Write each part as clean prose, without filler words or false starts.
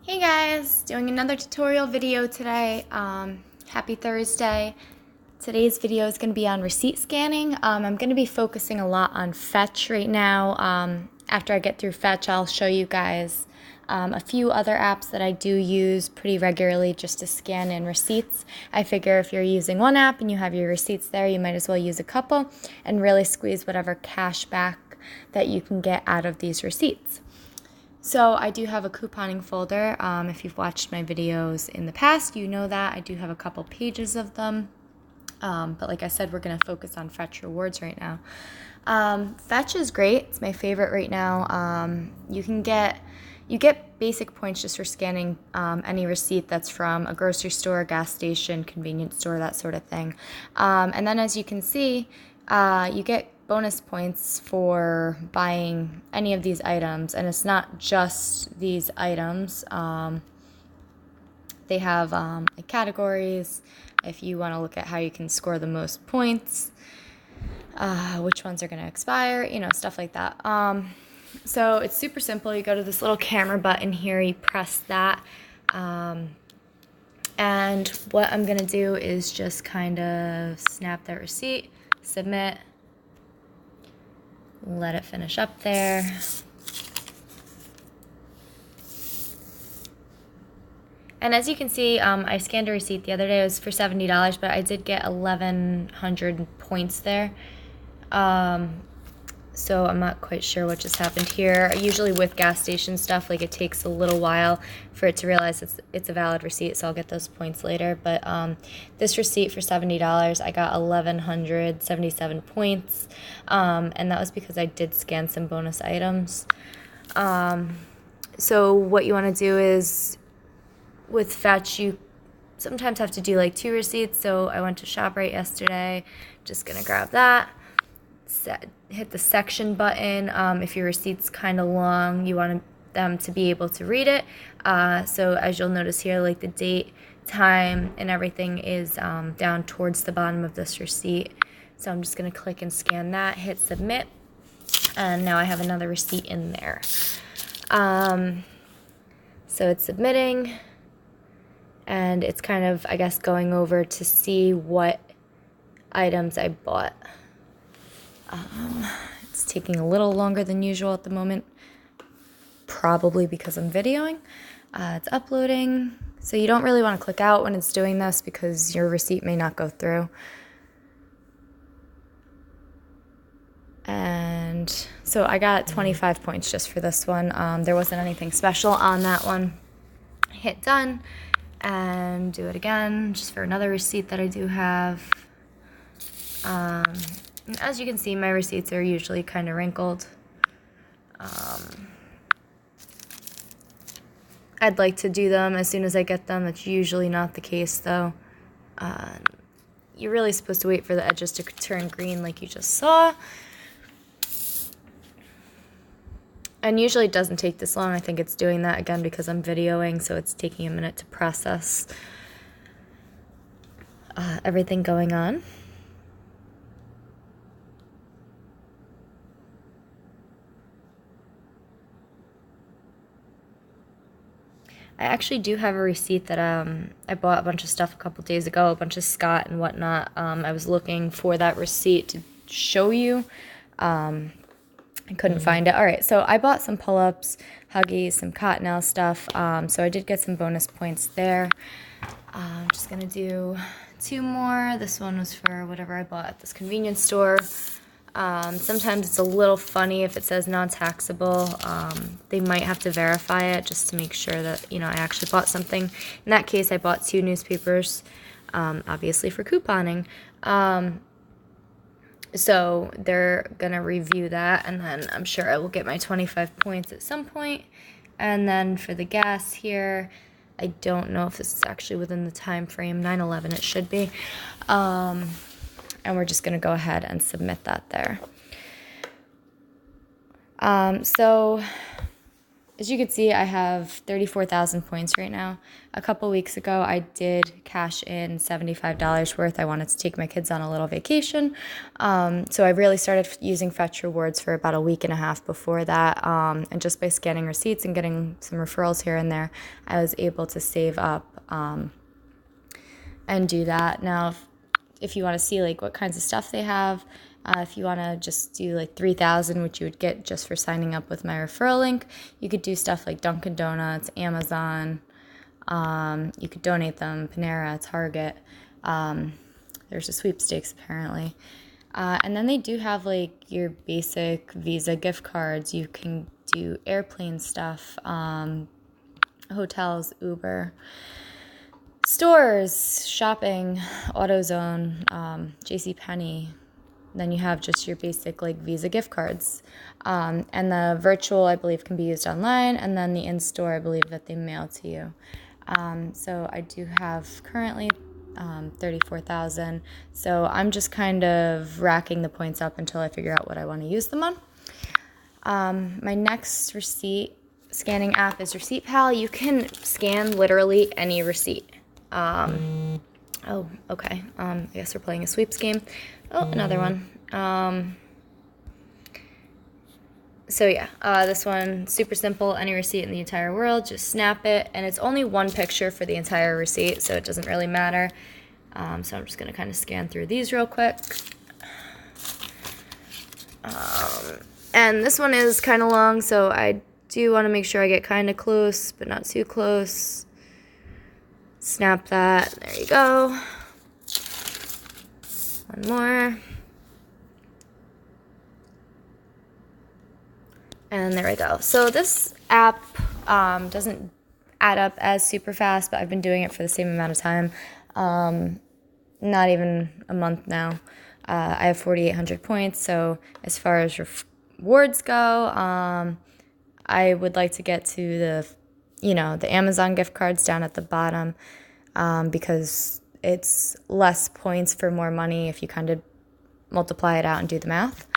Hey guys, doing another tutorial video today. Happy Thursday. Today's video is going to be on receipt scanning. I'm going to be focusing a lot on Fetch right now. After I get through Fetch, I'll show you guys a few other apps that I do use pretty regularly just to scan in receipts. I figure if you're using one app and you have your receipts there, you might as well use a couple and really squeeze whatever cash back that you can get out of these receipts. So I do have a couponing folder. If you've watched my videos in the past, you know that. I do have a couple pages of them. But like I said, we're going to focus on Fetch Rewards right now. Fetch is great. It's my favorite right now. You get basic points just for scanning any receipt that's from a grocery store, gas station, convenience store, that sort of thing. And then as you can see, you get bonus points for buying any of these items, and it's not just these items. They have like categories if you want to look at how you can score the most points, which ones are going to expire, stuff like that. So it's super simple. You go to this little camera button here, you press that, and what I'm going to do is just kind of snap that receipt, submit, let it finish up there. And as you can see, I scanned a receipt the other day. It was for $70, but I did get 1,100 points there. So I'm not quite sure what just happened here. Usually with gas station stuff, like it takes a little while for it to realize it's a valid receipt, so I'll get those points later. But this receipt for $70, I got 1,177 points, and that was because I did scan some bonus items. So what you want to do is, with Fetch, you sometimes have to do like 2 receipts. So I went to ShopRite yesterday, just gonna grab that. Hit the section button. If your receipt's kind of long, you want them to be able to read it. So as you'll notice here, like the date, time, and everything is down towards the bottom of this receipt. So I'm just going to click and scan that, hit submit, and now I have another receipt in there. So it's submitting, and it's kind of, I guess, going over to see what items I bought. It's taking a little longer than usual at the moment, probably because I'm videoing. It's uploading, so you don't really want to click out when it's doing this because your receipt may not go through. And so I got 25 points just for this one. There wasn't anything special on that one. Hit done and do it again just for another receipt that I do have. As you can see, my receipts are usually kind of wrinkled. I'd like to do them as soon as I get them. That's usually not the case, though. You're really supposed to wait for the edges to turn green like you just saw. And usually it doesn't take this long. I think it's doing that again because I'm videoing, so it's taking a minute to process everything going on. I actually do have a receipt that I bought a bunch of stuff a couple days ago, a bunch of Scott and whatnot. I was looking for that receipt to show you. I couldn't find it. All right, so I bought some pull-ups, Huggies, some Cottonelle stuff. So I did get some bonus points there. I'm just going to do 2 more. This one was for whatever I bought at this convenience store. Sometimes it's a little funny if it says non-taxable. They might have to verify it just to make sure that, I actually bought something. In that case, I bought 2 newspapers, obviously for couponing. So they're going to review that, and then I'm sure I will get my 25 points at some point. And then for the gas here, I don't know if this is actually within the time frame. 9/11 it should be. And we're just going to go ahead and submit that there. So as you can see, I have 34,000 points right now. A couple weeks ago, I did cash in $75 worth. I wanted to take my kids on a little vacation. So I really started using Fetch Rewards for about a week and a half before that. And just by scanning receipts and getting some referrals here and there, I was able to save up and do that. Now, if you want to see like what kinds of stuff they have, if you want to just do like 3,000, which you would get just for signing up with my referral link, you could do stuff like Dunkin' Donuts, Amazon. You could donate them, Panera, Target. There's a sweepstakes apparently. And then they do have like your basic Visa gift cards. You can do airplane stuff, hotels, Uber, stores, shopping, AutoZone, JCPenney. Then you have just your basic like Visa gift cards. And the virtual, I believe, can be used online. And then the in-store, I believe that they mail to you. So I do have currently 34,000. So I'm just kind of racking the points up until I figure out what I want to use them on. My next receipt scanning app is Receipt Pal. You can scan literally any receipt. Oh, okay. I guess we're playing a sweeps game. Oh, another one. So yeah, this one, super simple. Any receipt in the entire world, just snap it. And it's only one picture for the entire receipt, so it doesn't really matter. So I'm just going to kind of scan through these real quick. And this one is kind of long, so I do want to make sure I get kind of close, but not too close. Snap that. There you go. One more. And there we go. So this app doesn't add up as super fast, but I've been doing it for the same amount of time. Not even a month now. I have 4,800 points, so as far as rewards go, I would like to get to the Amazon gift cards down at the bottom, because it's less points for more money if you kind of multiply it out and do the math.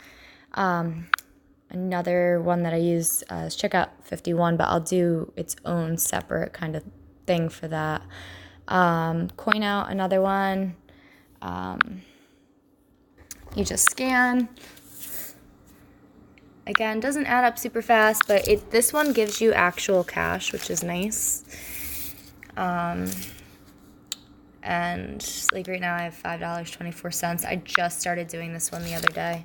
Another one that I use is Checkout 51, but I'll do its own separate kind of thing for that. Coin Out, another one. You just scan. Again, doesn't add up super fast, but this one gives you actual cash, which is nice. And like right now I have $5.24. I just started doing this one the other day.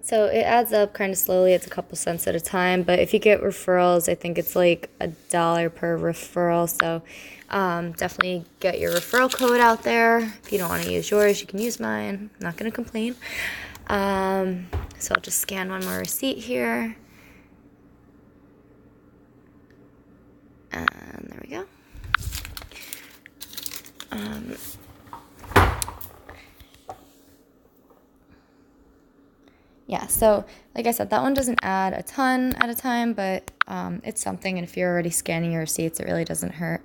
So it adds up kind of slowly. It's a couple cents at a time, but if you get referrals, I think it's like $1 per referral. So definitely get your referral code out there. If you don't want to use yours, you can use mine. I'm not going to complain. So I'll just scan one more receipt here. And there we go. Yeah, so like I said, that one doesn't add a ton at a time, but it's something. And if you're already scanning your receipts, it really doesn't hurt.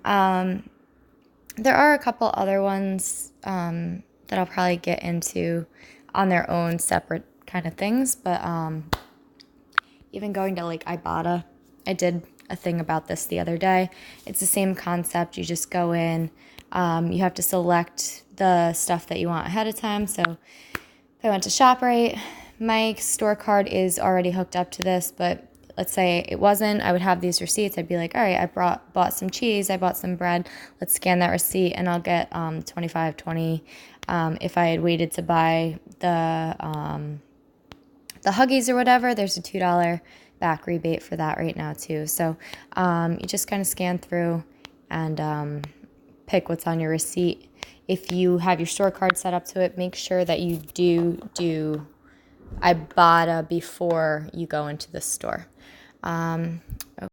There are a couple other ones that I'll probably get into on their own separate kind of things. But even going to like Ibotta, I did a thing about this the other day. It's the same concept. You just go in. You have to select the stuff that you want ahead of time. So if I went to ShopRite, my store card is already hooked up to this, but let's say it wasn't, I would have these receipts. I'd be like, all right, I bought some cheese, I bought some bread. Let's scan that receipt, and I'll get $25.20. If I had waited to buy the Huggies or whatever, there's a $2 back rebate for that right now too. So you just kind of scan through and pick what's on your receipt. If you have your store card set up to it, make sure that you do Ibotta before you go into the store.